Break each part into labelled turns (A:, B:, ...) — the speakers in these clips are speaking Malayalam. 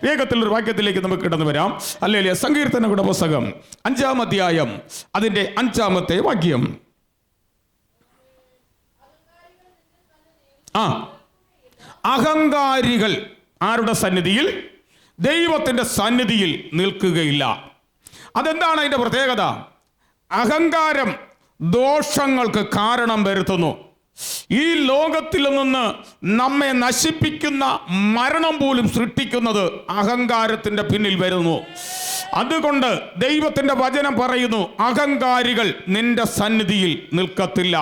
A: വേഗത്തിൽ ഒരു വാക്യത്തിലേക്ക് നമുക്ക് കടന്നു വരാം. ഹല്ലേലൂയ. സങ്കീർത്തനങ്ങളുടെ പുസ്തകം 5-ാം അധ്യായം അതിന്റെ 5-ാമത്തെ വാക്യം. അഹങ്കാരികൾ ആരുടെ സന്നിധിയിൽ? ദൈവത്തിന്റെ സന്നിധിയിൽ നിൽക്കുകയില്ല. അതെന്താണ് അതിന്റെ പ്രത്യേകത? അഹങ്കാരം ദോഷങ്ങൾക്ക് കാരണം വരുത്തുന്നു. ഈ ലോകത്തിൽ നിന്ന് നമ്മെ നശിപ്പിക്കുന്ന മരണം പോലും സൃഷ്ടിക്കുന്നത് അഹങ്കാരത്തിന്റെ പിന്നിൽ വരുന്നു. അതുകൊണ്ട് ദൈവത്തിന്റെ വചനം പറയുന്നു, അഹങ്കാരികൾ നിന്റെ സന്നിധിയിൽ നിൽക്കത്തില്ല.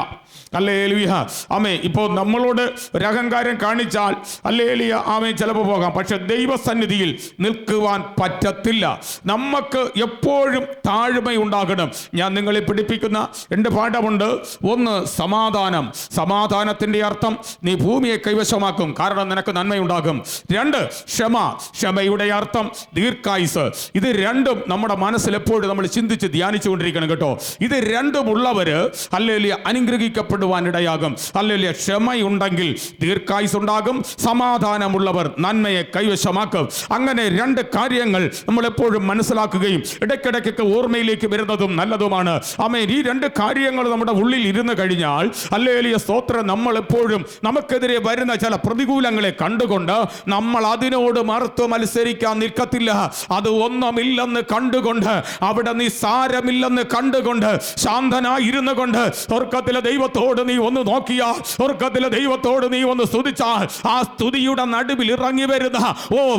A: ഹല്ലേലൂയ. ആമേ. ഇപ്പോൾ നമ്മളോട് ഒരു അഹങ്കാരം കാണിച്ചാൽ ഹല്ലേലൂയ ആമേ ചിലപ്പോൾ പോകാം, പക്ഷെ ദൈവസന്നിധിയിൽ നിൽക്കുവാൻ പറ്റത്തില്ല. നമുക്ക് എപ്പോഴും താഴ്മയുണ്ടാകണം. ഞാൻ നിങ്ങളെ പഠിപ്പിക്കുന്ന എൻ്റെ പാഠമുണ്ട്. 1, സമാധാനം. സമാധാനത്തിൻ്റെ അർത്ഥം നീ ഭൂമിയെ കൈവശമാക്കും, കാരണം നിനക്ക് നന്മയുണ്ടാകും. 2, ക്ഷമ. ക്ഷമയുടെ അർത്ഥം ദീർഘായുസ്. ഇത് രണ്ടും നമ്മുടെ മനസ്സിൽ എപ്പോഴും നമ്മൾ ചിന്തിച്ച് ധ്യാനിച്ചു കൊണ്ടിരിക്കണം കേട്ടോ. ഇത് രണ്ടും ഉള്ളവര് ഹല്ലേലൂയ അനുഗ്രഹിക്കപ്പെടും ഇടയാകും. ഹല്ലേലൂയ. ക്ഷമയുണ്ടെങ്കിൽ ദീർഘായുസ് ഉണ്ടാകും, സമാധാനമുള്ളവർ നന്മയെ കൈവശമാക്കും. അങ്ങനെ 2 കാര്യങ്ങൾ നമ്മൾ എപ്പോഴും മനസ്സിലാക്കുകയും ഇടയ്ക്കിടയ്ക്കൊക്കെ ഓർമ്മയിലേക്ക് വരുന്നതും നല്ലതുമാണ്. ആമേൻ. ഈ 2 കാര്യങ്ങൾ നമ്മുടെ ഉള്ളിൽ ഇരുന്ന് കഴിഞ്ഞാൽ ഹല്ലേലൂയ സ്തോത്രം, നമ്മൾ എപ്പോഴും നമുക്കെതിരെ വരുന്ന ചില പ്രതികൂലങ്ങളെ കണ്ടുകൊണ്ട് നമ്മൾ അതിനോട് മറുത്ത് മത്സരിക്കാൻ നിൽക്കത്തില്ല. അത് ഒന്നുമില്ലെന്ന് കണ്ടുകൊണ്ട്, അവിടെ നിസ്സാരമില്ലെന്ന് കണ്ടുകൊണ്ട്, ശാന്തനായി ഇരുന്നു കൊണ്ട് സ്വർഗ്ഗത്തിലെ ദൈവത്തോട് നീ ഒന്ന് നോക്കിയാൽ, സ്വർഗ്ഗത്തിലെ ദൈവത്തോട് നീ ഒന്ന് സ്തുതിച്ചാൽ, ആ സ്തുതിയുടെ നടുവിൽ ഇറങ്ങി വരുന്ന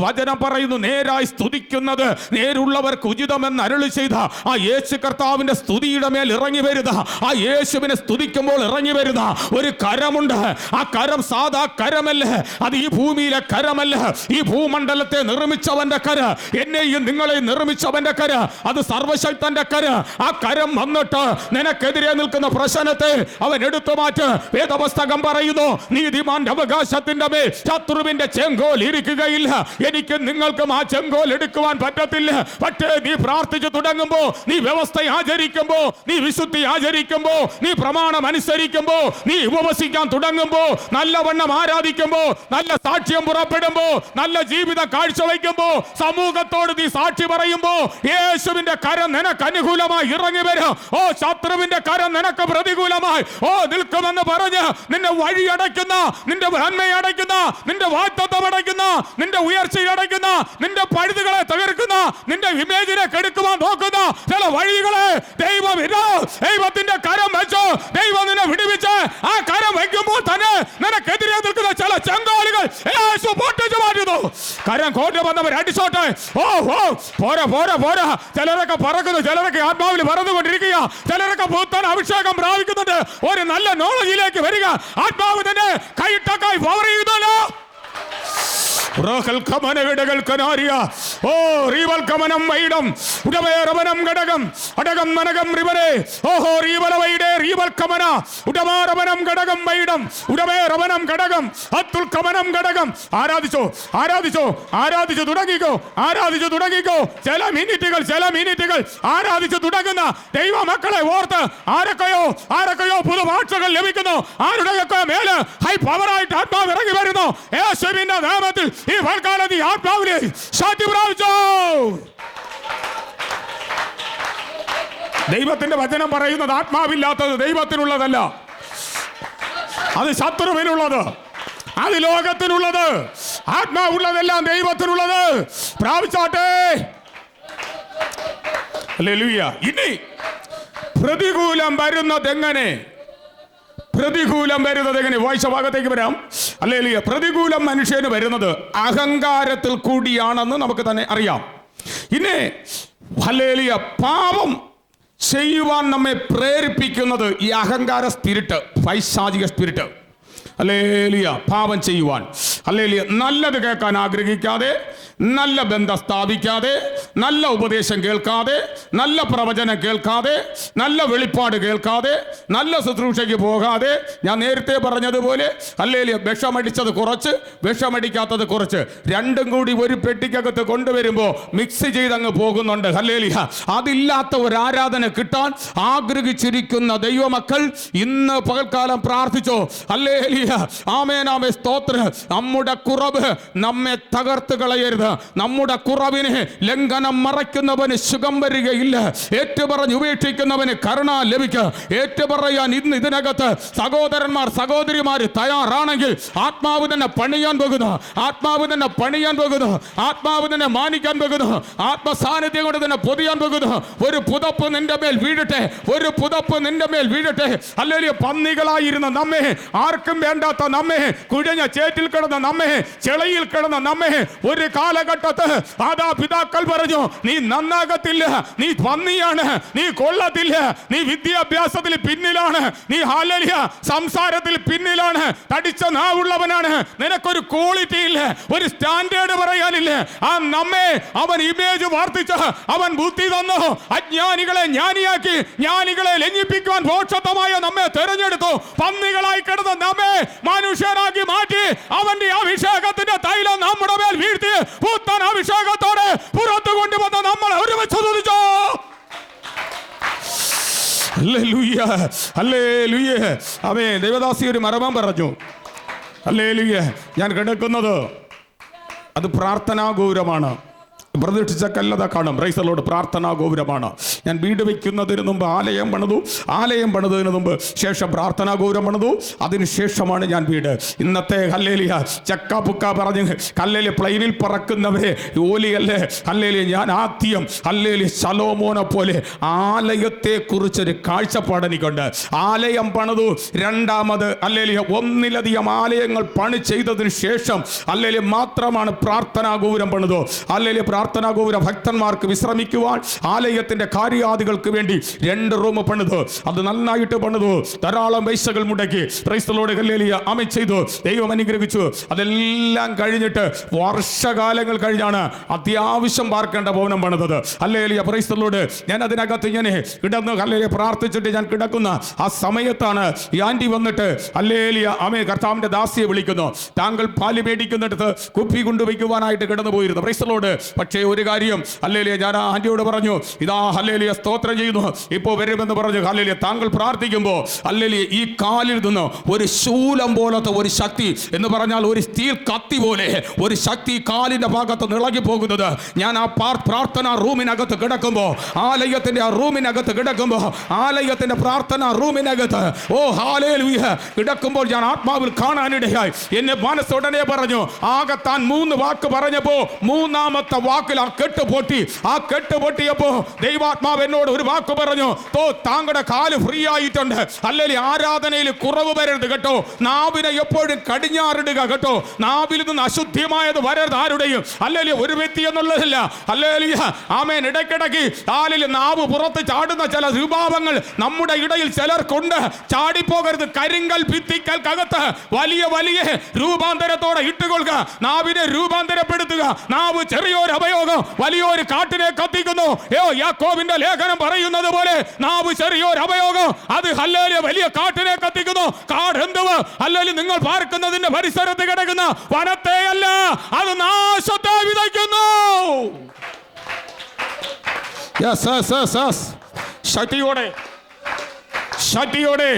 A: വചനം പറയുന്നു, നേരായി സ്തുതിക്കുന്നത് നേരുള്ളവർക്ക് ഉചിതമെന്ന് അരുളി ചെയ്ത ആ യേശു കർത്താവിന്റെ സ്തുതിയുടെ മേൽ ഇറങ്ങി വരുന്ന, ആ യേശുവിനെ സ്തുതിക്കുമ്പോൾ ഇറങ്ങി വരുന്ന ഒരു കരമുണ്ട്. ആ കരം സാധാ കരമല്ല, അത് ഈ ഭൂമിയിലെ കരമല്ല, ഈ ഭൂമണ്ഡലത്തെ നിർമ്മിച്ചവന്റെ കര, എന്നെയും നിങ്ങളെയും നിർമ്മിച്ചവന്റെ കര, അത് സർവശക്തന്റെ കര. ആ കരം വന്നിട്ട് നിനക്കെതിരെ നിൽക്കുന്ന പ്രശ്നത്തെ അവൻ എടുത്തു മാറ്റ്. വേദപുസ്തകം പറയുന്നു, നീതിമാന്റെ അവകാശത്തിന്റെ മേൽ ശത്രുവിന്റെ ചെങ്കോൽ ഇരിക്കുകയില്ല. എനിക്ക് നിങ്ങൾക്കും ആ ചെങ്കോൽ എടുക്കുവാൻ പറ്റത്തില്ല. പക്ഷേ നീ പ്രാർത്ഥിച്ചു തുടങ്ങുമ്പോ, നീ വ്യവസ്ഥ ആചരിക്കുമ്പോ, നീ വിശുദ്ധി ആചരിക്കുമ്പോ, നീ പ്രമാണം അനുസരിക്കുമ്പോ, നീ ഉപവസിക്കാൻ തുടങ്ങുമ്പോ, നല്ലവണ്ണം ആരാധിക്കുമ്പോ, നല്ല സാക്ഷ്യം പുറപ്പെടുമ്പോ, നല്ല ജീവിതം കാഴ്ചവെക്കുമ്പോ, സമൂഹത്തോട് നീ സാക്ഷി പറയുമ്പോ, യേശുവിന്റെ കരം നിനക്ക് അനുകൂലമായി ഇറങ്ങി വരും. ശത്രുവിന്റെ കരം നിനക്ക് പ്രതികൂലമായി നിൽക്കുമെന്ന് പറഞ്ഞ് നിന്റെ വഴി അടയ്ക്കുന്ന, നിന്റെ നന്മയടയ്ക്കുന്ന, നിന്റെ വാഗ്ദത്തം അടയ്ക്കുന്ന, നിന്റെ ഉയർച്ചയടയ്ക്കുന്ന, നിന്റെ പഴുതുകളെ തകർക്കുന്ന, നിന്റെ ഇമേജിനെ കെടുക്കുവാൻ നോക്കുന്ന ചില വഴികളെ ദൈവത്തിന്റെ കരം വെച്ച് ദൈവം നിന്നെ വിടുവിച്ച്, ആ കരം വയ്ക്കുമ്പോൾ തന്നെ നിനക്കെതിരെ നിൽക്കുന്ന ചില ചെങ്കോലുകൾ യേശു പൊട്ടിച്ചു മാറ്റുന്നു. കരം കോട്ട വന്നവർ അടിച്ചോട്ടെ. പോരാ പോരാ പോരാ. ചിലരൊക്കെ പറക്കുന്നു, ചിലരൊക്കെ ആത്മാവിൽ പറന്നുകൊണ്ടിരിക്കുക, ചിലരൊക്കെ പുത്തൻ അഭിഷേകം പ്രാപിക്കുന്നുണ്ട്. ഒരു നല്ല നോളജിലേക്ക് വരിക. ആത്മാവ് തന്നെ കൈയിട്ടക്കായി പവർ ചെയ്യുന്നല്ലോ. ആരാധിച്ചോ ആരാധിച്ചോ ആരാധിച്ചു തുടങ്ങിക്കോ, ആരാധിച്ചു തുടങ്ങിക്കോ. ചില മിനിറ്റുകൾ ആരാധിച്ചു തുടങ്ങുന്ന ദൈവ മക്കളെ ഓർത്ത് ആരൊക്കെയോ പുതുഭാഷകൾ ലഭിക്കുന്നു. ആരുടെയൊക്കെ മേല് ഹൈ പവറായിട്ട് ആത്മാവ് ഇറങ്ങി വരുന്നു. യേശുവിന്റെ നാമത്തിൽ ഈ വാൽക്കാലത്ത് ആത്മാവിനെ ശക്തി പ്രാപിച്ചോ. ദൈവത്തിന്റെ വചനം പറയുന്നത് ആത്മാവില്ലാത്തത് ദൈവത്തിനുള്ളതല്ല, അത് ശത്രുവിനുള്ളത്, അത് ലോകത്തിനുള്ളത്. ആത്മാവുള്ളതെല്ലാം ദൈവത്തിനുള്ളത്. പ്രാപിച്ചാട്ടെ. ഹല്ലേലൂയ. ഇനി പ്രതികൂലം വരുന്നത് എങ്ങനെ? വായിച്ച ഭാഗത്തേക്ക് വരാം. ഹല്ലേലൂയ. പ്രതികൂലം മനുഷ്യന് വരുന്നത് അഹങ്കാരത്തിൽ കൂടിയാണെന്ന് നമുക്ക് തന്നെ അറിയാം. ഇനി ഹല്ലേലൂയ, പാപം ചെയ്യുവാൻ നമ്മെ പ്രേരിപ്പിക്കുന്നത് ഈ അഹങ്കാര സ്പിരിറ്റ്, പൈശാചിക സ്പിരിറ്റ്. ഹല്ലേലൂയ. പാപം ചെയ്യുവാൻ, ഹല്ലേലൂയ, നല്ലത് കേൾക്കാൻ ആഗ്രഹിക്കാതെ, നല്ല ബന്ധം സ്ഥാപിക്കാതെ, നല്ല ഉപദേശം കേൾക്കാതെ, നല്ല പ്രവചനം കേൾക്കാതെ, നല്ല വെളിപ്പാട് കേൾക്കാതെ, നല്ല ശുശ്രൂഷയ്ക്ക് പോകാതെ, ഞാൻ നേരത്തെ പറഞ്ഞതുപോലെ ഹല്ലേലൂയ, വിഷമടിച്ചത് കുറച്ച്, വിഷമടിക്കാത്തത് കുറച്ച്, രണ്ടും കൂടി ഒരു പെട്ടിക്കകത്ത് കൊണ്ടുവരുമ്പോൾ മിക്സ് ചെയ്തങ്ങ് പോകുന്നുണ്ട്. ഹല്ലേലൂയ. അതില്ലാത്ത ഒരു ആരാധന കിട്ടാൻ ആഗ്രഹിച്ചിരിക്കുന്ന ദൈവമക്കൾ ഇന്ന് പകൽക്കാലം പ്രാർത്ഥിച്ചോ. ഹല്ലേലൂയ. ഹല്ലേലൂയ, ആമേൻ ആമേൻ, സ്തോത്രം. നമ്മുടെ കുറവ് നമ്മെ തകർത്ത് കളയരുത്. നമ്മുടെ കുറവിനെ ലംഘനം മറയ്ക്കുന്നവന് സുഖം വരികയില്ല. ഏറ്റുപറഞ്ഞ് ഉപേക്ഷിക്കുന്നവന് കരുണ ലഭിക്കുക. ഏറ്റുപറയാൻ ഇന്ന് ഇതിനകത്ത് സഹോദരന്മാർ സഹോദരിമാർ തയ്യാറാണെങ്കിൽ ആത്മാവ് തന്നെ പണിയാൻ പോകുന്നു. ആത്മാവ് തന്നെ പണിയാൻ പോകുന്നു. ആത്മാവ് തന്നെ മാനിക്കാൻ പോകുന്നു. ആത്മസാന്നിധ്യം കൊണ്ട് തന്നെ പൊതിയാൻ പോകുന്നു. ഒരു പുതപ്പ് നിന്റെ മേൽ വീഴട്ടെ. ഒരു പുതപ്പ് നിന്റെ മേൽ വീഴട്ടെ. അല്ലെങ്കിൽ പന്നികളായിരുന്ന നമ്മെ, ആർക്കും വേണ്ടാത്ത നമ്മെ, കുഴഞ്ഞ ചേറ്റിൽ കിടന്ന നമ്മെ, ചെളയിൽ കിടന്ന നമ്മെ ഒരു കാലഘട്ടത്ത് പിതാക്കൾ പറഞ്ഞു, നീ നന്നാകത്തില്ല, നീ പന്നിയാണ്, നീ കൊള്ളത്തില്ല, നീ വിദ്യാഭ്യാസത്തിൽ പിന്നിലാണ്, നീ ഹല്ലേലൂയ സംസാരത്തിൽ പിന്നിലാണ്, തടിച്ച നാവുള്ളവനാണ്, നിനക്കൊരു ക്വാളിറ്റി ഇല്ല, ഒരു സ്റ്റാൻഡേർഡ് പറയാനില്ല. ആ നമ്മെ അവൻ ഇമേജ് വർദ്ധിച്ച, അവൻ ബുദ്ധി തന്നു, അജ്ഞാനികളെ ജ്ഞാനിയാക്കി, ജ്ഞാനികളെ ലംഘിപ്പിക്കുവാൻ ഭോക്ഷത്വമായ നമ്മെ തെരഞ്ഞെടുത്തു. പന്നികളായി കിടന്ന നമ്മെ മനുഷ്യരാക്കി മാറ്റി അവന്റെ അഭിഷേകത്തിന്റെ തൈലം നമ്മുടെ മേൽ വീഴ്ത്തി പുത്തൻ അഭിഷേകത്തോടെ പുറത്തു കൊണ്ടുവന്ന നമ്മൾ ഒരുമിച്ച് തുതിച്ചോ. Hallelujah, hallelujah. അവൻ ദൈവദാസി ഒരു മർമ്മം പറഞ്ഞു. ഹല്ലേലൂയ. ഞാൻ കിടക്കുന്നത് അത് പ്രാർത്ഥനാ ഗൗരവമാണ്. പ്രതീക്ഷിച്ച കല്ലത കാണും. Price the Lord. പ്രാർത്ഥനാ ഗൗരവമാണ്. ഞാൻ വീട് വയ്ക്കുന്നതിന് മുമ്പ് ആലയം പണിതു, ആലയം പണിതതിന് മുമ്പ് ശേഷം പ്രാർത്ഥനാ ഗൗരവം പണിതു, അതിനുശേഷമാണ് ഞാൻ വീട്. ഇന്നത്തെ ഹല്ലേലൂയ ചക്കാപ്പുക്ക പറഞ്ഞ് ഹല്ലേലൂയ പ്ലെയിനിൽ പറക്കുന്നവരെ ഓലിയല്ലേ ഹല്ലേലൂയ. ഞാൻ ആദ്യം ഹല്ലേലൂയ ശലോമോനെ പോലെ ആലയത്തെക്കുറിച്ചൊരു കാഴ്ചപ്പാട് എനിക്കുണ്ട്. ആലയം പണിതു, രണ്ടാമത് ഹല്ലേലൂയ ഒന്നിലധികം ആലയങ്ങൾ പണി ചെയ്തതിന് ശേഷം ഹല്ലേലൂയ മാത്രമാണ് പ്രാർത്ഥനാ ഗൗരവം പണിതു. ഹല്ലേലൂയ പ്രാർത്ഥനാ ഗോപുര ഭക്തന്മാർക്ക് വിശ്രമിക്കുവാൻ, ആലയത്തിന്റെ കാര്യാദികൾക്ക് വേണ്ടി 2 റൂം പണിതു. അത് നന്നായിട്ട് പണിതു. ധാരാളം പൈസകൾ മുടക്കി. Price the lord. ഹല്ലേലൂയ. ആമേൻ ചെയ്തു. ദൈവം അനുഗ്രഹിച്ചു. അതെല്ലാം കഴിഞ്ഞിട്ട് വർഷകാലങ്ങൾ കഴിഞ്ഞാണ് അത്യാവശ്യം പാർക്കേണ്ട ഭവനം പണിതത്. ഹല്ലേലൂയ. Praise the Lord. ഞാൻ അതിനകത്ത് ഇങ്ങനെ കിടന്ന് ഹല്ലേലൂയ പ്രാർത്ഥിച്ചിട്ട് ഞാൻ കിടക്കുന്ന ആ സമയത്താണ് ഈ ആന്റി വന്നിട്ട് ഹല്ലേലൂയ ആമേൻ കർത്താവിന്റെ ദാസിയെ വിളിക്കുന്നു. താങ്കൾ പാല് മേടിക്കുന്നിടത്ത് കുപ്പി കൊണ്ടുവയ്ക്കുവാനായിട്ട് കിടന്നു പോയിരുന്നു. Price the Lord. പക്ഷേ ഒരു കാര്യം ഹല്ലേലൂയ ഞാൻ ആ ആന്റിയോട് പറഞ്ഞു, ഇതാ ഹല്ലേലൂയ സ്തോത്രം ചെയ്യുന്നു, ഇപ്പോൾ വരുമെന്ന് പറഞ്ഞു. ഹല്ലേലൂയ താങ്കൾ പ്രാർത്ഥിക്കുമ്പോൾ ഹല്ലേലൂയ ഈ കാലിൽ നിന്ന് ഒരു ശൂലം പോലത്തെ ഒരു ശക്തി, എന്ന് പറഞ്ഞാൽ ഒരു സ്റ്റീൽ കത്തി പോലെ ഒരു ശക്തി കാലിന്റെ ഭാഗത്ത് ഇളകി പോകുന്നത് ഞാൻ ആ പ്രാർത്ഥനാ റൂമിനകത്ത് കിടക്കുമ്പോൾ, ആലയത്തിന്റെ ആ റൂമിനകത്ത് കിടക്കുമ്പോൾ, ആലയത്തിന്റെ പ്രാർത്ഥനാ റൂമിനകത്ത് ഹല്ലേലൂയ കിടക്കുമ്പോൾ ഞാൻ ആത്മാവിൽ കാണാനിടയായി. എന്നെ മനസ്സുടനെ പറഞ്ഞു, ആകെ താൻ 3 വാക്ക് പറഞ്ഞപ്പോൾ മൂന്നാമത്തെ വാക്കിൽ ആ കെട്ട് പൊട്ടി. ആ കെട്ട് പൊട്ടിയപ്പോ ദൈവാത്മാവ് എന്നോട് ഒരു വാക്ക് പറഞ്ഞു, താങ്കളുടെ കാല് ഫ്രീ ആയിട്ടുണ്ട്. അല്ലെങ്കിൽ ആരാധനയിൽ കുറവ് വരരുത് കേട്ടോ. നാവിനെ എപ്പോഴും കടിഞ്ഞാറിടുക കേട്ടോ. നാവിൽ നിന്ന് അശുദ്ധിയമായത് വരരുത് ആരുടെയും. അല്ലെങ്കിൽ ഒരു വ്യക്തി എന്നുള്ളതല്ല. അല്ലെങ്കിൽ ആമേൻ ഇടയ്ക്കിടയ്ക്ക് ആലിൽ നാവ് പുറത്ത് ചാടുന്ന ചില രൂപാവങ്ങൾ നമ്മുടെ ഇടയിൽ ചിലർക്കുണ്ട്. ചാടിപ്പോകരുത്. കരിങ്കൽ ഭിത്തിക്കകത്ത് വലിയ വലിയ രൂപാന്തരത്തോടെ ഇട്ടുകൊള്ളുക. നാവിനെ രൂപാന്തരപ്പെടുത്തുക. നാവ് ചെറിയൊരു അപയോഗം വലിയൊരു കാട്ടിനെ കത്തിക്കുന്നു. യാക്കോബിന്റെ ലേഖനം പറയുന്നത് പോലെ നാവ് ചെറിയൊരു അപയോഗം അത് ഹല്ലേലൂയ വലിയ കാട്ടിനെ കത്തിക്കുന്നു. കാട് എന്തുവാ? ഹല്ലേലൂയ നിങ്ങൾ പാർക്കുന്നതിന്റെ പരിസരത്ത് കിടക്കുന്ന വനത്തെയല്ല, അത് നാശത്തെ വിതയ്ക്കുന്നു. ശക്തിയോടെ ശക്തിയോടെ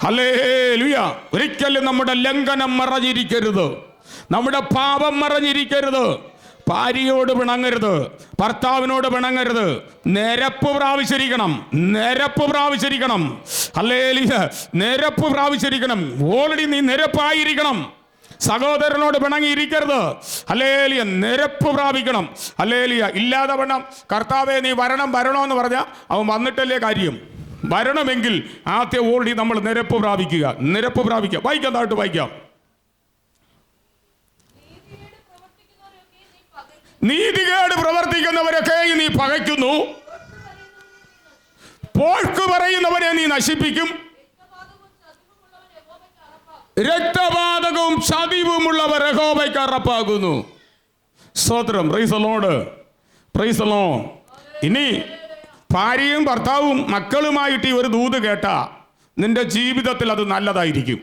A: ഹല്ലേലൂയ. ഒരിക്കലും നമ്മുടെ ലംഘനം മറഞ്ഞിരിക്കരുത്. നമ്മുടെ പാപം മറഞ്ഞിരിക്കരുത്. ഭാര്യയോട് പിണങ്ങരുത്. ഭർത്താവിനോട് പിണങ്ങരുത്. നിരപ്പ് പ്രാപിച്ചിരിക്കണം. നിരപ്പ് പ്രാപിച്ചിരിക്കണം. ഹല്ലേലൂയ. നിരപ്പ് പ്രാപിച്ചിരിക്കണം. ഓൾറെഡി നീ നിരപ്പായിരിക്കണം. സഹോദരനോട് പിണങ്ങിയിരിക്കരുത്. ഹല്ലേലൂയ. നിരപ്പ് പ്രാപിക്കണം. ഹല്ലേലൂയ. ഇല്ലാതെ വേണം കർത്താവേ നീ വരണമെന്ന് പറഞ്ഞാൽ അവൻ വന്നിട്ടല്ലേ കാര്യം. വരണമെങ്കിൽ ആദ്യം ഓൾറെഡി നമ്മൾ നിരപ്പ് പ്രാപിക്കുക. നിരപ്പ് പ്രാപിക്കുക. വായിക്കാം, താഴ്ത്ത് വായിക്കാം. നീതികേട് പ്രവർത്തിക്കുന്നവരൊക്കെ നീ പകയ്ക്കുന്നു. പോർക്ക് പറയുന്നവരെ നീ നശിപ്പിക്കും. രക്തപാതകവും ചതിവുമുള്ളവർ യഹോവയ്ക്ക് അറപ്പാകുന്നു. സ്തോത്രം. Price the Lord. Price the Lord. ഇനി ഭാര്യയും ഭർത്താവും മക്കളുമായിട്ട് ഈ ഒരു ദൂത് കേട്ടാ നിന്റെ ജീവിതത്തിൽ അത് നല്ലതായിരിക്കും.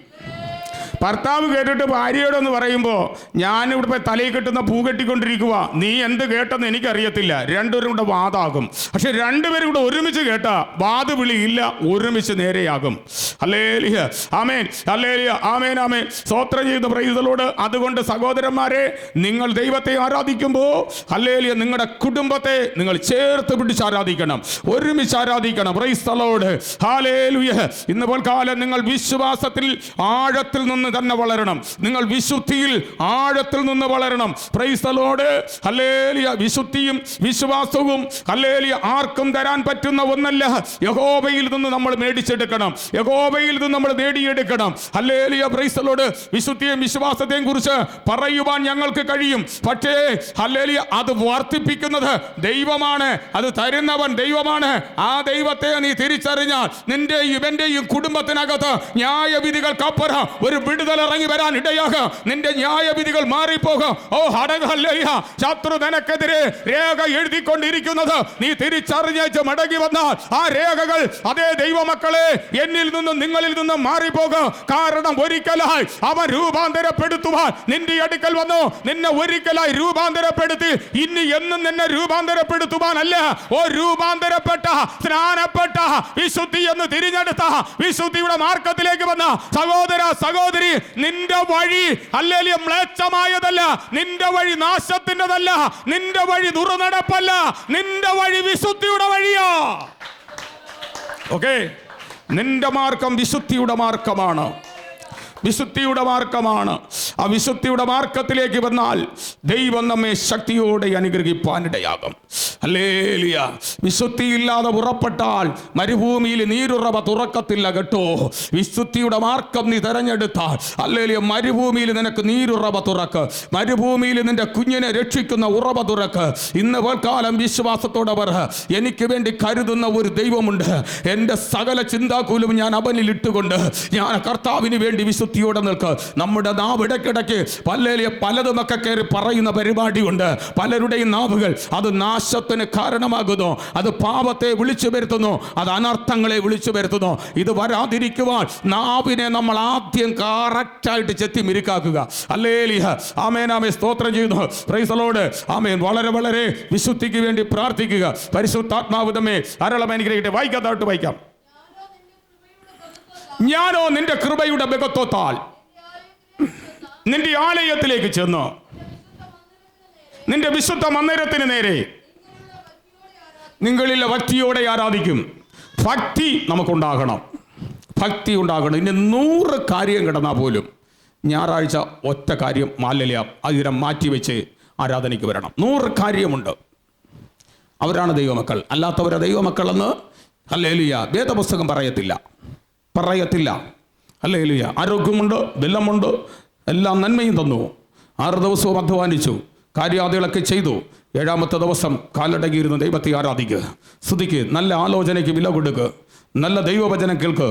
A: ഭർത്താവ് കേട്ടിട്ട് ഭാര്യയോടെന്ന് പറയുമ്പോൾ ഞാനിവിടെ തലയിൽ കെട്ടുന്ന പൂ കെട്ടിക്കൊണ്ടിരിക്കുക, നീ എന്ത് കേട്ടെന്ന് എനിക്കറിയത്തില്ല. രണ്ടുപേരും കൂടെ വാദാകും. പക്ഷെ രണ്ടുപേരും കൂടെ ഒരുമിച്ച് കേട്ടാ വാദവിളിയില്ല, ഒരുമിച്ച് നേരെയാകും. ഹല്ലേലൂയ ആമേൻ ഹല്ലേലൂയ ആമേൻ ആമേൻ സ്തോത്രം ചെയ്യുന്നു പ്രൈസ് ദി ലോർഡ്. അതുകൊണ്ട് സഹോദരന്മാരെ, നിങ്ങൾ ദൈവത്തെ ആരാധിക്കുമ്പോൾ ഹല്ലേലൂയ നിങ്ങളുടെ കുടുംബത്തെ നിങ്ങൾ ചേർത്ത് പിടിച്ച് ആരാധിക്കണം, ഒരുമിച്ച് ആരാധിക്കണം. പ്രൈസ് ദി ലോർഡ് ഹല്ലേലൂയ. ഇന്ന് പോൽക്കാലം നിങ്ങൾ വിശ്വാസത്തിൽ ആഴത്തിൽ നിന്ന് തന്നെ വളരണം, നിങ്ങൾ വിശുദ്ധിയിൽ ആഴത്തിൽ നിന്ന് വളരണം. Price the lord hallelujah. വിശുദ്ധിയും വിശ്വാസവും ഹല്ലേലൂയ ആർക്കും തരാൻ പറ്റുന്ന ഒന്നല്ല. യഹോവയിൽ നിന്ന് നമ്മൾ മേടിച്ചെടുക്കണം, യഹോവയിൽ നിന്ന് നമ്മൾ നേടിയെടുക്കണം. ഹല്ലേലൂയ പ്രൈസ് ദി ലോർഡ്. വിശുദ്ധിയും വിശ്വാസത്തെയും കുറിച്ച് പറയുവാൻ ഞങ്ങൾക്ക് കഴിയും, പക്ഷേ ഹല്ലേലൂയ അത് വർദ്ധിപ്പിക്കുന്നത് ദൈവമാണ്, അത് തരുന്നവൻ ദൈവമാണ്. ആ ദൈവത്തെ നീ തിരിച്ചറിഞ്ഞാൽ നിന്റെയും എന്റെയും കുടുംബത്തിനകത്ത് ന്യായവിധികൾക്കപ്പുറം ഒരു വിടുതൽ ഇറങ്ങി വരാൻ ഇടയാകും. നിന്റെ ന്യായവിധികൾ മാറിപ്പോകും. ഓ ഹല്ലേലൂയ. ശത്രു നിനക്കെതിരെ രേഖ എഴുതിക്കൊണ്ടിരിക്കുന്നത് നീ തിരിച്ചറിഞ്ഞേച്ച് മടങ്ങി വന്നാൽ ആ രേഖകൾ അതേ ദൈവമക്കളെ എന്നിൽ നിന്നും നിങ്ങളിൽ നിന്നും മാറിപ്പോകും. കാരണം ഒരിക്കലായി അവൻ രൂപാന്തരപ്പെടുത്തുവാൻ നിന്റെ അടുക്കൽ വന്നു, നിന്നെ ഒരിക്കലായി രൂപാന്തരപ്പെടുത്തി ഇനി എന്നും നിന്നെ രൂപാന്തരപ്പെടുത്തുവാനല്ല. ഓ രൂപാന്തരപ്പെട്ട സ്നാനപ്പെട്ട വിശുദ്ധി എന്ന് തിരിഞ്ഞെടുത്ത വിശുദ്ധിയുടെ മാർഗത്തിലേക്ക് വന്ന സഹോദര സഹോദരി, നിന്റെ വഴി ഹല്ലേലൂയ മ്ലേച്ഛമായതല്ല, നിന്റെ വഴി നാശത്തിൻ്റെതല്ല, നിന്റെ വഴി ദുർനടപ്പല്ല, നിന്റെ വഴി വിശുദ്ധിയുടെ വഴിയാ. ഓക്കെ, നിന്റെ മാർഗം വിശുദ്ധിയുടെ മാർഗമാണ്, വിശുദ്ധിയുടെ മാർഗമാണ്. ആ വിശുദ്ധിയുടെ മാർഗത്തിലേക്ക് വന്നാൽ ദൈവം നമ്മെ ശക്തിയോടെ അനുഗ്രഹിപ്പാനിടയാകും. ഹല്ലേലൂയ. വിശുദ്ധിയില്ലാതെ പുറപ്പെട്ടാൽ മരുഭൂമിയിൽ നീരുറവ തുറക്കത്തില്ല കേട്ടോ. വിശുദ്ധിയുടെ മാർഗം നീ തെരഞ്ഞെടുത്താൽ ഹല്ലേലൂയ മരുഭൂമിയിൽ നിനക്ക് നീരുറവ തുറക്ക്, മരുഭൂമിയിൽ നിന്റെ കുഞ്ഞിനെ രക്ഷിക്കുന്ന ഉറവ തുറക്ക്. ഇന്ന് പോൽക്കാലം വിശ്വാസത്തോടെ പറ, എനിക്ക് വേണ്ടി കരുതുന്ന ഒരു ദൈവമുണ്ട്. എൻ്റെ സകല ചിന്താകുലവും ഞാൻ അവനിൽ ഇട്ടുകൊണ്ട് ഞാൻ കർത്താവിന് വേണ്ടി വിശുദ്ധിയോടെ നിൽക്ക്. നമ്മുടെ നാവ് ഇടയ്ക്കിടയ്ക്ക് പലതുമൊക്കെ കയറി പറയുന്ന പരിപാടിയുണ്ട്. പലരുടെയും നാവുകൾ അത് നാശത്തിന് കാരണമാകുന്നു, അത് പാപത്തെ വിളിച്ചു വരുത്തുന്നു, അത് അനർത്ഥങ്ങളെ വിളിച്ചു വരുത്തുന്നു. ഇത് വരാതിരിക്കുവാൻ നാവിനെ നമ്മൾ ആദ്യം കറക്റ്റായിട്ട് ചെത്തി മിരുക്കാക്കുക. ഹല്ലേലൂയ ആമേൻ ആമേൻ സ്തോത്രം ചെയ്യുന്നു. പ്രൈസ് ദി ലോർഡ് ആമേൻ. വളരെ വളരെ വിശുദ്ധിക്ക് വേണ്ടി പ്രാർത്ഥിക്കുക. പരിശുദ്ധാത്മാവ് നമ്മെ ധാരാളം അനുഗ്രഹിക്കട്ടെ. വായിക്കാത്തായിട്ട് വായിക്കാം. ഞാനോ നിന്റെ കൃപയുടെ ബഹുത്വത്താൽ നിന്റെ ആലയത്തിലേക്ക് ചെന്ന് നിന്റെ വിശുദ്ധ മന്ദിരത്തിന് നേരെ നിങ്ങളിലെ ഭക്തിയോടെ ആരാധിക്കും. ഭക്തി നമുക്കുണ്ടാകണം, ഭക്തി ഉണ്ടാകണം. ഇനി 100 കാര്യം കിടന്നാൽ പോലും ഞായറാഴ്ച ഒറ്റ കാര്യം മാലിന്യം അതിനെ മാറ്റിവെച്ച് ആരാധനയ്ക്ക് വരണം. 100 കാര്യമുണ്ട്. അവരാണ് ദൈവമക്കൾ, അല്ലാത്തവരെ ദൈവമക്കളെന്ന് ഹല്ലേലൂയ വേദപുസ്തകം പറയത്തില്ല. ഹല്ലേലൂയ. ആരോഗ്യമുണ്ട്, ബലമുണ്ട്, എല്ലാം നന്മയും തന്നു. 6 ദിവസവും അധ്വാനിച്ചു, കാര്യാദികളൊക്കെ ചെയ്തു. 7ാമത്തെ ദിവസം കാലടങ്ങിയിരുന്ന് ദൈവത്തെ ആരാധിക്കുക, സ്തുതിക്ക്, നല്ല ആലോചനയ്ക്ക് വില കൊടുക്കുക, നല്ല ദൈവവചനം കേൾക്ക്,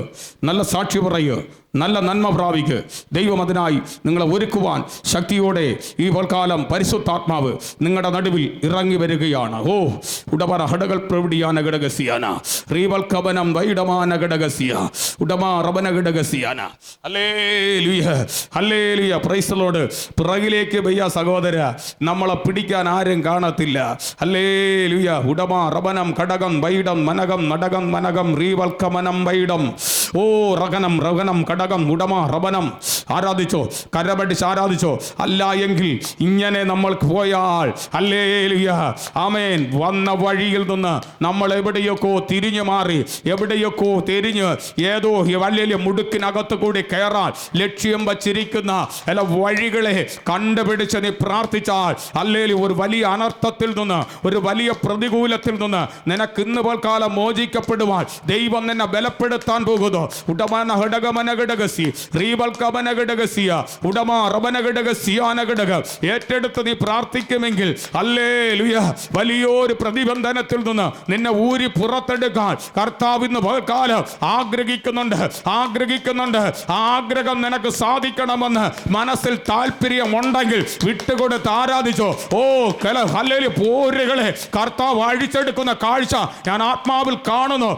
A: നല്ല സാക്ഷി പറയുക, നല്ല നന്മ പ്രാപിക്ക്. ദൈവം അതിനായി നിങ്ങളെ ഒരുക്കുവാൻ ശക്തിയോടെ ഈ പോൽക്കാലം പരിശുദ്ധാത്മാവ് നിങ്ങളുടെ നടുവിൽ ഇറങ്ങി വരികയാണ്. ഓ ഉടമ ഹടകൾ പ്രവിടിയാന ഘടകസിയാന റീവൽക്കവനം വൈഡമാന ഘടകസിയ ഉടമ റബന ഘടകസിയാന. ഹല്ലേലൂയ ഹല്ലേലൂയ പ്രൈസ് ദി ലോർഡ്. പിറകിലേക്ക് വയ്യ സഹോദര, നമ്മളെ പിടിക്കാൻ ആരും കാണത്തില്ല. ഹല്ലേലൂയ. ഉടമ റബനം ഘടകം വൈഡം മനകം നടകം മനകം റീവൽക്കമനം വൈഡം. ഓ റഗനം റഗനം ഘടകം ഉടമ റബനം. ആരാധിച്ചോ, കരപടിച്ച് ആരാധിച്ചോ. അല്ല എങ്കിൽ ഇങ്ങനെ നമ്മൾ പോയാൽ ഹല്ലേലൂയ ആമേൻ വന്ന വഴിയിൽ നിന്ന് നമ്മൾ എവിടെയൊക്കെ തിരിഞ്ഞു മാറി, എവിടെയൊക്കെ തിരിഞ്ഞ് ഏതോ വലിയ മുടുക്കിനകത്ത് കൂടി കയറാൻ ലക്ഷ്യം വച്ചിരിക്കുന്ന അല്ല വഴികളെ കണ്ടുപിടിച്ച് നീ പ്രാർത്ഥിച്ചാൽ ഹല്ലേലൂയ ഒരു വലിയ അനർത്ഥത്തിൽ നിന്ന്, ഒരു വലിയ പ്രതികൂലത്തിൽ നിന്ന് നിനക്ക് ഇന്ന് പോൽക്കാലം മോചിക്കപ്പെടുവാൻ ദൈവം നിന്നെ ബലപ്പെടുത്താൻ പോകുന്നു. ഉടമന ഘടകമന ഘടകസി റീവൽക്കമന ഘടകസിയ ഉടമ റബന ഘടകസിയാന ഘടകം ഏറ്റെടുത്ത് നീ പ്രാർത്ഥിക്കുമെങ്കിൽ ഹല്ലേലൂയ വലിയൊരു പ്രതിബന്ധനത്തിൽ നിന്ന് നിന്നെ ഊരി പുറത്തെടുക്കാൻ കർത്താവ് ഇന്ന് പകൽക്കാലം ആഗ്രഹിക്കുന്നുണ്ട്. ആഗ്രഹം നിനക്ക് സാധിക്കണമെന്ന് മനസ്സിൽ താല്പര്യമുണ്ടെങ്കിൽ വിട്ടുകൊടുത്ത് ആരാധിച്ചോ. ഓ ഹല്ലേലൂയ പോരുകളെ കർത്താവ് അഴിച്ചെടുക്കുന്ന കാഴ്ച ഞാൻ ആത്മാവിൽ കാണുന്നു.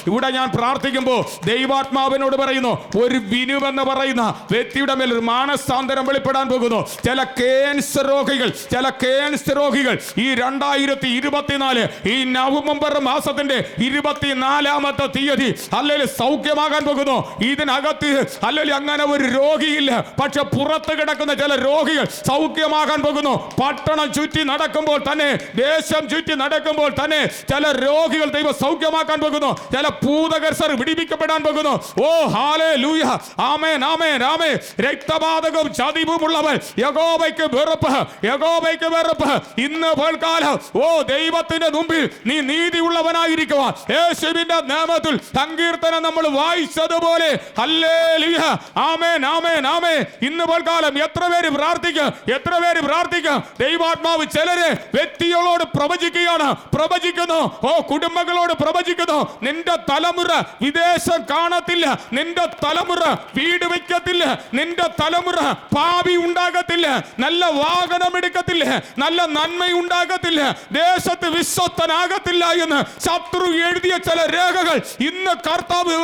A: ഇവിടെ ഞാൻ പ്രാർത്ഥിക്കുമ്പോൾ ദൈവാത്മാവിനോട് പറയുന്നു, ഒരു ബിനു എന്ന് പറയുന്ന വ്യക്തിയുടെ മേൽ ഒരു മാനസാന്തരം വെളിപ്പെടാൻ പോകുന്നു. ചില ക്യാൻസർ രോഗികൾ ഈ 2024 ഈ നവംബർ മാസത്തിന്റെ 24-ാമത്തെ തീയതി അല്ലെങ്കിൽ സൗഖ്യമാകാൻ പോകുന്നു. ഇതിനകത്ത് അല്ലെങ്കിൽ അങ്ങനെ ഒരു രോഗിയില്ല, പക്ഷെ പുറത്ത് കിടക്കുന്ന ചില രോഗികൾ സൗഖ്യമാകാൻ പോകുന്നു. പട്ടണം ചുറ്റി നടക്കുമ്പോൾ തന്നെ, ദേശം ചുറ്റി നടക്കുമ്പോൾ തന്നെ ചില രോഗികൾ ദൈവം സൗഖ്യമാക്കാൻ പോകുന്നു. ചില ഭൂതകർസർ വിടിവിക്കപ്പെടാൻ പോകുന്നു. ഓ ഹല്ലേലൂയ, ആമേൻ ആമേൻ ആമേൻ. രക്തപാതകവും ചതിവുമുള്ളവൻ യഹോവയ്ക്ക് വെറുപ്പ്. ഇന്ന് പൽക്കാലം ഓ ദൈവത്തിന്റെ മുമ്പിൽ നീ നീതിയുള്ളവനായിരിക്കുക. യേശുവിന്റെ നാമത്തിൽ സങ്കീർത്തനം നമ്മൾ വായിച്ചതുപോലെ ഹല്ലേലൂയ, ആമേൻ ആമേൻ ആമേൻ. ഇന്ന് പൽക്കാലം എത്ര പേര് പ്രാർത്ഥിക്കുക. ദൈവാത്മാവ് ചിലരെ വ്യക്തികളോട് പ്രവചിക്കുന്നു. ഓ കുടുംബങ്ങളോട് പ്രവചിക്കുന്നു. നിന്റെ തലമുറ വിദേശം കാണത്തില്ല, നിന്റെ തലമുറ വീട് വയ്ക്കത്തില്ല, നിന്റെ തലമുറ ഭാവി ഉണ്ടാകത്തില്ല, നല്ല വാഹനം എടുക്കത്തില്ല, നല്ല നന്മ ഉണ്ടാകത്തില്ല, ദേശത്ത് വിശ്വസ്തനാകത്തില്ല എന്ന് ശത്രു എഴുതിയ ചില രേഖകൾ ഇന്ന് കർത്താവ്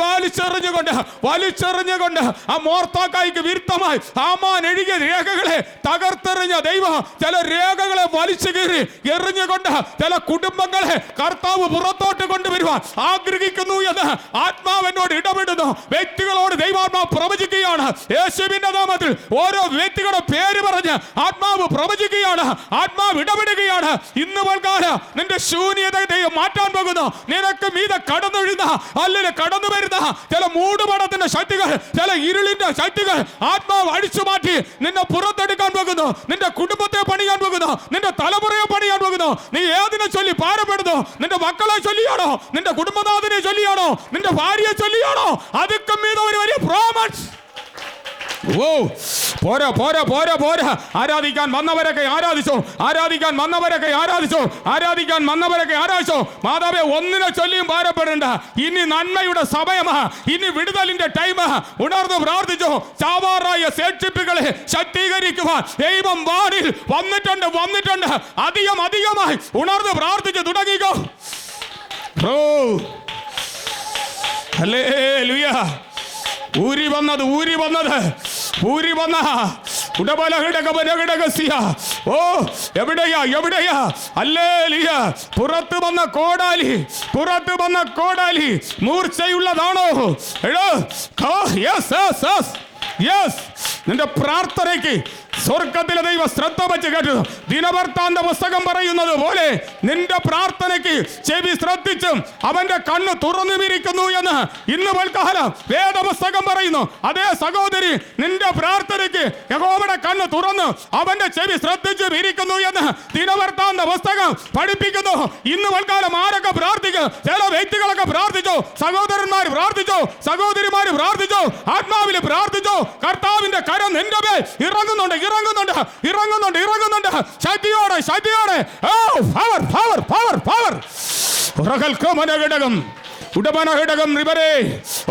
A: വലിച്ചെറിഞ്ഞുകൊണ്ട് ആ മോർത്താക്കായിക്ക് വിരുദ്ധമായി ഹാമാൻ എഴുതിയ രേഖകളെ തകർത്തെറിഞ്ഞ ദൈവം ചില രേഖകളെ വലിച്ചു കീറി എറിഞ്ഞുകൊണ്ട് ചില കുടുംബങ്ങളെ കർത്താവ് പുറത്തോട്ട് കൊണ്ടുവരുവാൻ ആഗ്രഹിക്കുന്നു എന്ന് ആത്മാവിനോട് ഇടപെടുന്നു. വ്യക്തികളോട് ദൈവാത്മാവ് പ്രവചിക്കുകയാണ്. യേശുവിന്റെ നാമത്തിൽ ഓരോ വ്യക്തികളുടെ പേര് പറഞ്ഞ് ആത്മാവ് പ്രവചിക്കുകയാണ്, ആത്മാവ് ഇടപെടുകയാണ്. ഇന്ന് പൽക്കാലം നിന്റെ ശൂന്യത ദൈവം മാറ്റാൻ പോകുന്നു. നിനക്ക് മീതെ കടന്നു വരുന്ന ചില മൂടുപടത്തിന്റെ ശക്തികൾ, ചില ഇരുളിന്റെ ശക്തികൾ ആത്മാവ് അടിച്ചു മാറ്റി നിന്നെ പുറത്തെടുക്കാൻ പോകുന്നു. നിന്റെ കുടുംബത്തെ പണിയാൻ പോകുന്നു, നിന്റെ തലമുറയെ പണിയാൻ പോകുന്നു. നീ ഏതിനെ ചൊല്ലി ഭാരപ്പെടുന്നു? നിന്റെ മക്കളെ ചൊല്ലിയാണോ? നിന്റെ കുടുംബനാഥനെ ചൊല്ലിയാണോ? നിന്റെ ഭാര്യയെ ചൊല്ലിയാണോ? അതൊക്കെ മീതെ ഒരു വലിയ പ്രോമിസ്. ഓ പോരാ. ആരാധിക്കാൻ വന്നവരൊക്കെ ആരാധിച്ചോ. മാതാവേ, ഒന്നിനെ ചൊല്ലിയും ഭാരപ്പെടേണ്ട. ഇനി നന്മയുടെ സമയമാ, ഇനി വിടുതലിന്റെ ടൈമാ. ഉണർന്ന് പ്രാർത്ഥിച്ചോ. ചാവാറായ ശേഷിപ്പുകളെ ശക്തീകരിക്കുവാൻ ദൈവം വാനിൽ വന്നിട്ടുണ്ട്. അധികമായി ഉണർന്ന് പ്രാർത്ഥിച്ചു തുടങ്ങിക്കോ. ഹല്ലേലൂയ. ഊരി വന്നത് ഓ എവിടെയാ ഹല്ലേലൂയ. പുറത്തു വന്ന കോടാലി മൂർച്ചയുള്ളതാണോ? നിന്റെ പ്രാർത്ഥനയ്ക്ക് സ്വർഗത്തിലെ ദൈവം ശ്രദ്ധ വെച്ച് കേട്ടു. ദിനവൃത്താന്ത പുസ്തകം പറയുന്നത് പോലെ നിന്റെ പ്രാർത്ഥനയ്ക്ക് ചെവി ശ്രദ്ധിച്ചും അവന്റെ കണ്ണ് തുറന്നുമിരിക്കുന്നു എന്ന് ഇന്ന് പൽക്കാലം വേദപുസ്തകം പറയുന്നു. അതേ സഹോദരി, നിന്റെ പ്രാർത്ഥനയ്ക്ക് യഹോവയുടെ കണ്ണ് തുറന്ന് അവന്റെ ചെവി ശ്രദ്ധിച്ചും ഇരിക്കുന്നു എന്ന് ദിനവൃത്താന്ത പുസ്തകം പഠിപ്പിക്കുന്നു. ഇന്ന് പൽക്കാലം ആരൊക്കെ പ്രാർത്ഥിക്കും? ചില വ്യക്തികളൊക്കെ പ്രാർത്ഥിച്ചോ, സഹോദരന്മാർ പ്രാർത്ഥിച്ചോ, സഹോദരിമാർ പ്രാർത്ഥിച്ചോ, ആത്മാവിൽ പ്രാർത്ഥിച്ചോ. കർത്താവിന്റെ കരം നിന്റെ മേൽ ഇറങ്ങുന്നുണ്ട്. ശക്തിയോടെ ഉടമന ഘടകം റിബരേ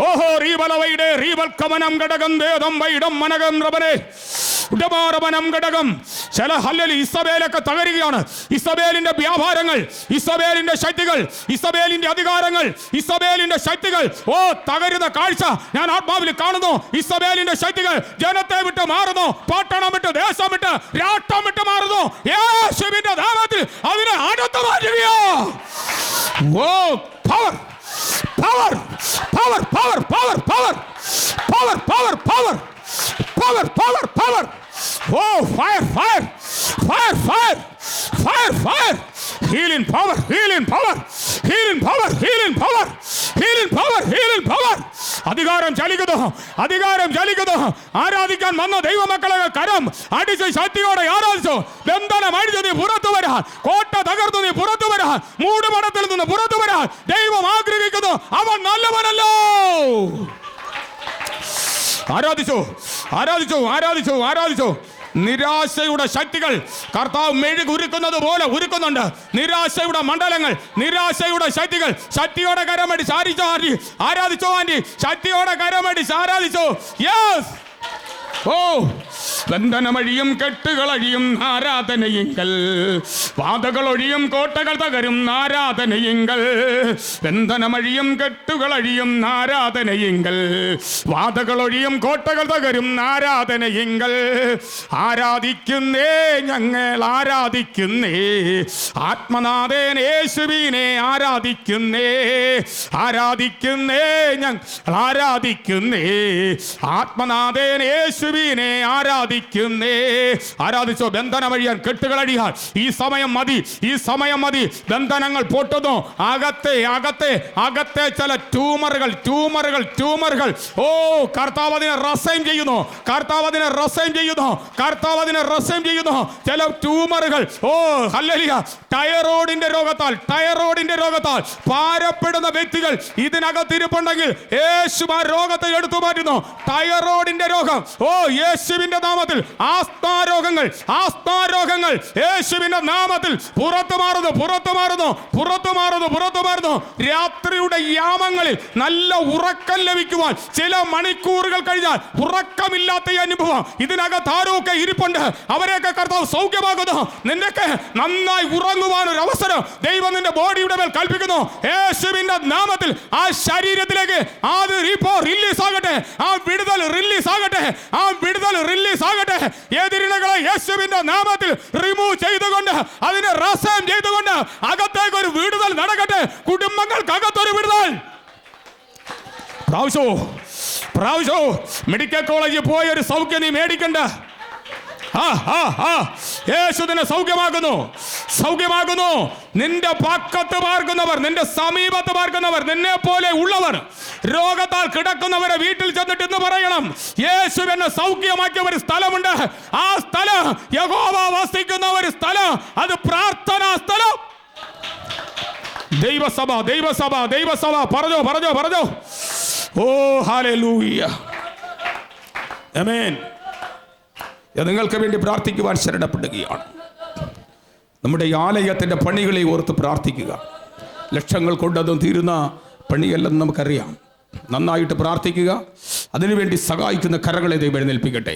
A: ഓഹോ റീബലവൈഡേ റീബൽ കമനം ഘടകം വേദം വൈഡം മനകം റബരേ ഉടമാരവനം ഘടകം. ചില ഹല്ലേലൂയ ഇസബേലൊക്കെ തകരുകയാണ്. ഇസബേലിന്റെ വ്യാപാരങ്ങൾ, ഇസബേലിന്റെ ശക്തികൾ, ഇസബേലിന്റെ അധികാരങ്ങൾ, ഇസബേലിന്റെ ശക്തികൾ ഓ തകരുന്ന കാഴ്ച ഞാൻ ആത്മാവിൽ കാണുന്നു. ഇസബേലിന്റെ ശക്തികൾ ജനത്തെ വിട്ട് മാറുന്നു, പട്ടണം വിട്ട്, ദേശം വിട്ട്, രാഷ്ട്രം വിട്ട് മാറുന്നു. യേശുവിന്റെ നാമത്തിൽ അതിനെ അടുത്ത് മാറ്റുകയോ. ഓ power. Oh, fire. Healing power. അധികാരം ചലിക്കുന്നു. ആരാധിക്കാൻ വന്ന ദൈവമക്കളെ കരം അടിച്ച് ശക്തിയോടെ ആരാധിച്ചു. ബന്ധനം അടിച്ച് നീ പുറത്തു വരാൻ, കോട്ട തകർന്നു നീ പുറത്തു വരാൻ, മൂടുപടത്തിൽ നിന്ന് പുറത്തു വരാൻ ദൈവം ആഗ്രഹിക്കുന്നു. അവൻ നല്ലവനല്ലോ. ആരാധിച്ചു. നിരാശയുടെ ശക്തികൾ കർത്താവ് മെഴുകുരുക്കുന്നത് പോലെ ഉരുക്കുന്നുണ്ട്. നിരാശയുടെ മണ്ഡലങ്ങൾ, നിരാശയുടെ ശക്തികൾ ശക്തിയോടെ കരമടിച്ച് ആരാധിച്ചോ ആന്റി, ശക്തിയോടെ കരമടിച്ച് ആരാധിച്ചോ. യെസ്. ഓ ബന്ധനമഴിയും കെട്ടുകളഴിയും ആരാധനയിങ്കൽ, വാതകളൊഴിയും കോട്ടകൾ തകരും ആരാധനയിങ്കൽ. ബന്ധനമഴിയും കെട്ടുകളഴിയും ആരാധനയിങ്കൽ, വാതകളൊഴിയും കോട്ടകൾ തകരും ആരാധനയിങ്കൽ. ആരാധിക്കുന്നേ ഞങ്ങൾ ആരാധിക്കുന്നേ, ആത്മനാഥൻ യേശുവിനെ ആരാധിക്കുന്നേ. ആരാധിക്കുന്നേ ഞങ്ങൾ ആരാധിക്കുന്നേ, ആത്മനാഥൻ യേശുവിനെ ആരാധിക്കുന്നേ. ആരാധിച്ചോ. ബന്ധനമഴിയാൻ കെട്ടുകളഴിയാൻ ഈ സമയം മതി, ഈ സമയം മതി. ബന്ധനങ്ങൾ പൊട്ടുന്നു. അകത്തെ അകത്തെ അകത്തെ ചില ട്യൂമറുകൾ ട്യൂമറുകൾ ട്യൂമറുകൾ ഓ കർത്താവ് അതിനെ റസൈൻ ചെയ്യുന്നു, കർത്താവ് അതിനെ റസൈൻ ചെയ്യുന്നു, കർത്താവ് അതിനെ റസൈൻ ചെയ്യുന്നു. ചില ട്യൂമറുകൾ ഓ ഹല്ലേലൂയ, ടൈറോയിഡിന്റെ രോഗത്താൽ ടൈറോയിഡിന്റെ രോഗത്താൽ ഭാരപ്പെടുന്ന വ്യക്തികൾ ഇതിനകത്തിരിപ്പുണ്ടെങ്കിൽ യേശു ആ രോഗത്തെ എടുത്തു മാറ്റുന്നു. ടൈറോയിഡിന്റെ രോഗം ഓ യേശുവിന്റെ നാമത്തിൽ, ആസ്താരോഗങ്ങൾ ആസ്താരോഗങ്ങൾ യേശുവിന്റെ നാമത്തിൽ പുറത്തു മാറുന്നു, പുറത്തു മാറുന്നു, പുറത്തു മാറുന്നു, പുറത്തു മാറുന്നു. രാത്രിയുടെ യാമങ്ങളിൽ നല്ല ഉറക്കം ലഭിക്കുവാൻ ചില മണിക്കൂറുകൾ കഴിഞ്ഞാൽ ഉറക്കമില്ലാത്ത അനുഭവം ഇതിനകത്ത് ആരൊക്കെ ഇരിപ്പുണ്ട്, അവരെയൊക്കെ കർത്താവ് സൗഖ്യമാകുന്നു. നിന്നൊക്കെ നന്നായി ഉറങ്ങുവാൻ ഒരു അവസരം ദൈവം നിന്റെ ബോഡിയുടെ മേൽ കൽപ്പിക്കുന്നു. യേശുവിന്റെ നാമത്തിൽ ആ ശരീരത്തിലേക്ക് അത് റിലീസ് ആകട്ടെ, ആ വിടുതൽ റിലീസ് ആകട്ടെ, ആ വിടുതൽ റിലീസ് ആകട്ടെ. എതിരിണകളെ യേശുവിന്റെ നാമത്തിൽ റിമൂവ് ചെയ്തുകൊണ്ട് അതിനെ റസം ചെയ്തുകൊണ്ട് അകത്തേക്ക് ഒരു വിടുതൽ നടക്കട്ടെ. കുടുംബങ്ങൾക്ക് അകത്തൊരു വിടുതൽ പ്രാവശ്യോ പ്രാവശ്യോ. മെഡിക്കൽ കോളേജിൽ പോയ ഒരു സൗഖ്യം നീ മേടിക്കണ്ട. യേശുവിനെ സൗഖ്യമാകുന്നു, സൗഖ്യമാകുന്നു. നിന്റെ പക്കത്ത് പാർക്കുന്നവർ, നിന്റെ സമീപത്ത് പാർക്കുന്നവർ, നിന്നെ പോലെ ഉള്ളവർ, രോഗത്താൽ കിടക്കുന്നവരെ വീട്ടിൽ ചെന്നിട്ട് ഇന്ന് പറയണം, യേശുവിനെ സൗഖ്യമാക്കിയ ഒരു സ്ഥലമുണ്ട്. ആ സ്ഥലം യഹോവ വസിക്കുന്ന ഒരു സ്ഥലം, അത് പ്രാർത്ഥനാ സ്ഥലം. ദൈവസഭ ദൈവസഭ ദൈവസഭ. പറഞ്ഞോ പറഞ്ഞോ പറഞ്ഞോ. ഓ ഹല്ലേലൂയ, ആമേൻ. നിങ്ങൾക്ക് വേണ്ടി പ്രാർത്ഥിക്കുവാൻ ശരണപ്പെടുകയാണ്. നമ്മുടെ ഈ ആലയത്തിൻ്റെ പണികളെ ഓർത്ത് പ്രാർത്ഥിക്കുക. ലക്ഷങ്ങൾ കൊണ്ടതും തീരുന്ന പണിയല്ലെന്ന് നമുക്കറിയാം. നന്നായിട്ട് പ്രാർത്ഥിക്കുക. അതിനുവേണ്ടി സഹായിക്കുന്ന കരങ്ങളെ ദൈവം എഴുന്നേൽപ്പിക്കട്ടെ.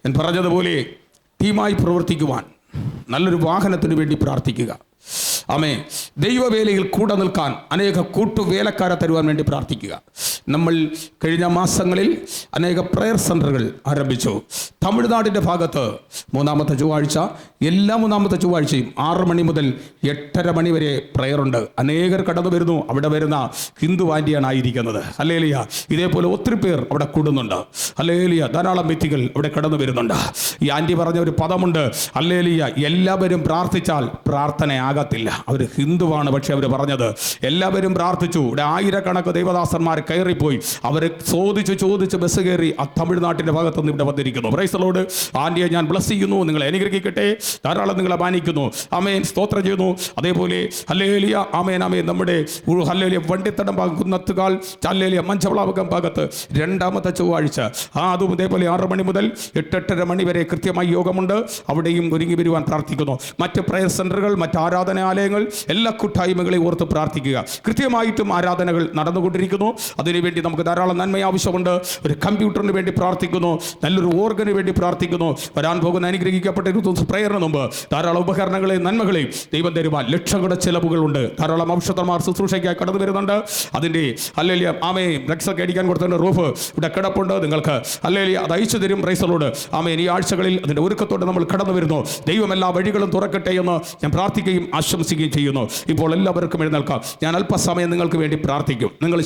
A: ഞാൻ പറഞ്ഞതുപോലെ ടീമായി പ്രവർത്തിക്കുവാൻ നല്ലൊരു വാഹനത്തിന് വേണ്ടി പ്രാർത്ഥിക്കുക. ആമേ. ദൈവവേലയിൽ കൂടെ നിൽക്കാൻ അനേക കൂട്ടുവേലക്കാരെ തരുവാൻ വേണ്ടി പ്രാർത്ഥിക്കുക. നമ്മൾ കഴിഞ്ഞ മാസങ്ങളിൽ അനേക പ്രയർ സെൻ്ററുകൾ ആരംഭിച്ചു. തമിഴ്നാടിൻ്റെ ഭാഗത്ത് മൂന്നാമത്തെ ചൊവ്വാഴ്ച, എല്ലാ മൂന്നാമത്തെ ചൊവ്വാഴ്ചയും 6 മണി മുതൽ 8:30 മണി വരെ പ്രയറുണ്ട്. അനേകർ കടന്നു വരുന്നു. അവിടെ വരുന്ന ഹിന്ദു ആൻറ്റിയാണ് ആയിരിക്കുന്നത്. ഹല്ലേലൂയ. ഇതേപോലെ ഒത്തിരി പേർ അവിടെ കൂടുന്നുണ്ട്. ഹല്ലേലൂയ. ധാരാളം വ്യക്തികൾ അവിടെ കടന്നു വരുന്നുണ്ട്. ഈ ആൻറ്റി പറഞ്ഞ ഒരു പദമുണ്ട്, ഹല്ലേലൂയ, എല്ലാവരും പ്രാർത്ഥിച്ചാൽ പ്രാർത്ഥനയാകത്തില്ല. അവർ ഹിന്ദുവാണ്, പക്ഷെ അവർ പറഞ്ഞത് എല്ലാവരും പ്രാർത്ഥിച്ചു. ഇവിടെ ആയിരക്കണക്ക് ദൈവദാസന്മാർ കയറിപ്പോയി. അവരെ ചോദിച്ച് ബസ് കയറി ആ തമിഴ്നാട്ടിൻ്റെ ഭാഗത്തുനിന്ന് ഇവിടെ വന്നിരിക്കുന്നു. Price the Lord. ആൻറ്റിയെ ഞാൻ ബ്ലസ് ചെയ്യുന്നു. നിങ്ങളെ അനുഗ്രഹിക്കട്ടെ. ധാരാളം നിങ്ങളെ മാനിക്കുന്നു. ആമേൻ. സ്തോത്രം ചെയ്യുന്നു. അതേപോലെ ഹല്ലേലൂയ, ആമേൻ, ആമേൻ. നമ്മുടെ ഹല്ലേലൂയ വണ്ടിത്തടം കുന്നത്തുകാൽ ഹല്ലേലൂയ മഞ്ചവളാവകം ഭാഗത്ത് 2ാമത്തെ ചൊവ്വാഴ്ച, അതും ഇതേപോലെ 6 മണി മുതൽ 8:30 മണി വരെ കൃത്യമായി യോഗമുണ്ട്. അവിടെയും ഒരുങ്ങി വരുവാൻ പ്രാർത്ഥിക്കുന്നു. മറ്റ് പ്രയർ സെൻ്ററുകൾ, മറ്റ് ആരാധനാലയങ്ങൾ, എല്ലാ കൂട്ടായ്മകളെയും ഓർത്ത് പ്രാർത്ഥിക്കുക. കൃത്യമായിട്ടും ആരാധനകൾ നടന്നുകൊണ്ടിരിക്കുന്നു. അതിനുവേണ്ടി നമുക്ക് ധാരാളം നന്മ ആവശ്യമുണ്ട്. ഒരു കമ്പ്യൂട്ടറിന് വേണ്ടി പ്രാർത്ഥിക്കുന്നു. നല്ലൊരു ഓർഗന് വേണ്ടി പ്രാർത്ഥിക്കുന്നു. വരാൻ പോകുന്ന അനുഗ്രഹിക്കപ്പെട്ട പ്രയറിന് മുമ്പ് ധാരാളം ഉപകരണങ്ങളെയും നന്മകളെയും ദൈവം തരുവാൻ ലക്ഷങ്ങളുടെ ചിലവുകളുണ്ട്. ധാരാളം ഔഷധമാർ ശുശ്രൂഷയ്ക്കായി കടന്നു വരുന്നുണ്ട്. അതിൻ്റെ ഹല്ലേലൂയ, ആമേൻ, രക്ഷയൊക്കെ അടിക്കാൻ കൊടുത്തതിൻ്റെ റൂഫ് ഇവിടെ കിടപ്പുണ്ട്. നിങ്ങൾക്ക് ഹല്ലേലൂയ അത് അയച്ചു തരും. Praise the lord. ആമേൻ. ഈ ആഴ്ചകളിൽ അതിൻ്റെ ഒരുക്കത്തോടെ നമ്മൾ കടന്നു വരുന്നു. ദൈവം എല്ലാ വഴികളും തുറക്കട്ടെ എന്ന് ഞാൻ പ്രാർത്ഥിക്കുകയും ആശംസിക്കുകയും ചെയ്യുന്നു. ഇപ്പോൾ എല്ലാവർക്കും എഴുന്നേൽക്കാം. ഞാൻ അല്പസമയം നിങ്ങൾക്ക് വേണ്ടി പ്രാർത്ഥിക്കും. നിങ്ങൾ